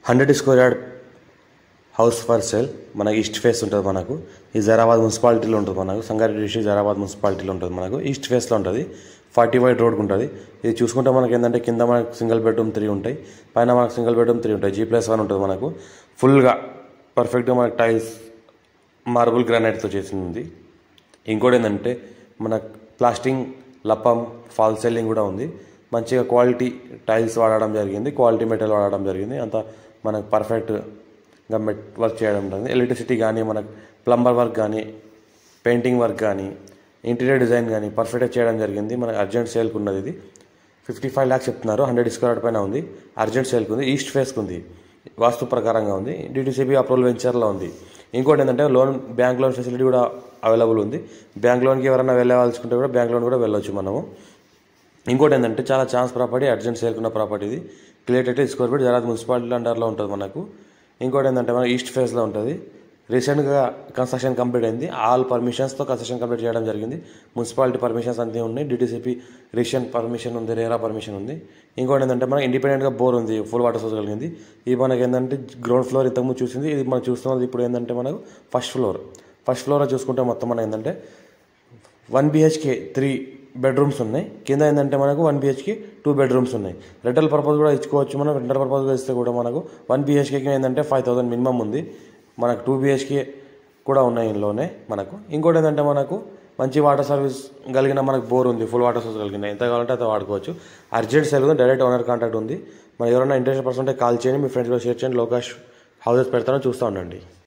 100 square yard house for sale మనకి east face ఉంటుంది. మనకు ఈ జైరాబాద్ మున్సిపాలిటీలో ఉంటుంది. మనకు సంగారెడ్డి డిస్ట్రిక్ట్ జైరాబాద్ మున్సిపాలిటీలో ఉంటుంది. మనకు ఈస్ట్ ఫేస్లో ఉంటుంది. 40 వైడ్ రోడ్కి ఉంటుంది. ఇది చూసుకుంటే మనకి ఏంటంటే కింద మనకు సింగిల్ బెడ్రూమ్ 3 ఉంటాయి, పైన మనకు సింగిల్ బెడ్రూమ్ 3 ఉంటాయి. G+1 ఉంటుంది. మనకు ఫుల్గా పర్ఫెక్ట్గా మనకు టైల్స్ మార్బుల్ గ్రానైట్తో చేసింది. ఇంకోటి ఏంటంటే మనకు ప్లాస్టింగ్ లప్పం ఫాల్ సీలింగ్ కూడా ఉంది. మంచిగా క్వాలిటీ టైల్స్ వాడడం జరిగింది, క్వాలిటీ మెటీరియల్ వాడడం జరిగింది. అంతా మనకు పర్ఫెక్ట్గా వర్క్ చేయడం జరిగింది. ఎలక్ట్రిసిటీ కానీ మనకు ప్లంబర్ వర్క్ కానీ పెయింటింగ్ వర్క్ కానీ ఇంటీరియర్ డిజైన్ కానీ పర్ఫెక్ట్గా చేయడం జరిగింది. మనకు అర్జెంట్ సేల్కి ఉన్నది. ఇది 55 lakhs చెప్తున్నారు. 100 స్క్వేర్ యార్డ్ పైన ఉంది. అర్జెంట్ సేల్కి ఉంది. ఈస్ట్ ఫేస్కి ఉంది. వాస్తు ప్రకారంగా ఉంది. DTCP అప్రూవల్ వెంచర్లో ఉంది. ఇంకోటి ఏంటంటే బ్యాంక్ లోన్ ఫెసిలిటీ కూడా అవైలబుల్ ఉంది. బ్యాంక్ లోన్కి ఎవరైనా వెళ్ళవలసుకుంటే కూడా బ్యాంక్ లోన్ కూడా వెళ్ళొచ్చు మనము. ఇంకోటి ఏంటంటే చాలా ఛాన్స్ ప్రాపర్టీ, అర్జెంట్ సేల్కి ఉన్న ప్రాపర్టీ. ఇది clear title square feet Zaheerabad municipality అండర్లో ఉంటుంది మనకు. ఇంకోటి ఏంటంటే మనకు ఈస్ట్ ఫేస్లో ఉంటుంది. రీసెంట్గా కన్స్ట్రక్షన్ కంప్లీట్ అయింది. ఆల్ పర్మిషన్స్తో కన్స్ట్రక్షన్ కంప్లీట్ చేయడం జరిగింది. మున్సిపాలిటీ పర్మిషన్స్ అన్నీ ఉన్నాయి. DTCP రీసెంట్ పర్మిషన్ ఉంది, రేరా పర్మిషన్ ఉంది. ఇంకోటి ఏంటంటే మనకి ఇండిపెండెంట్గా బోర్ ఉంది, ఫుల్ వాటర్ సోర్స్ కలిగింది. ఇది మనకి ఏంటంటే గ్రౌండ్ ఫ్లోర్ ఇంతకుముందు చూసింది. ఇది మనం చూస్తున్నది ఇప్పుడు ఏంటంటే మనకు ఫస్ట్ ఫ్లోర్ చూసుకుంటే మొత్తం మన ఏంటంటే 1 BHK 3 బెడ్రూమ్స్ ఉన్నాయి. కింద ఏంటంటే మనకు 1 BHK 2 బెడ్రూమ్స్ ఉన్నాయి. రెంటల్ పర్పస్ కూడా ఇచ్చుకోవచ్చు. మనం రెంటల్ పర్పస్గా ఇస్తే కూడా మనకు 1 BHKకి ఏంటంటే 5,000 మినిమం ఉంది. మనకు 2 BHK కూడా ఉన్నాయి ఇందులోనే మనకు. ఇంకోటి ఏంటంటే మనకు మంచి వాటర్ సర్వీస్ కలిగిన మనకు బోర్ ఉంది, ఫుల్ వాటర్ సోర్స్ కలిగిన ఎంత కావాలంటే అంత వాడుకోవచ్చు. అర్జెంట్ సేల్ ఉంది. డైరెక్ట్ ఓనర్ కాంటాక్ట్ ఉంది. మరి ఎవరైనా ఇంట్రెస్ట్ పర్సన్ ఉంటే కాల్ చేయండి, మీ ఫ్రెండ్స్లో షేర్ చేయండి. లోకేష్ హౌసెస్ పెడతానో చూస్తూ ఉండండి.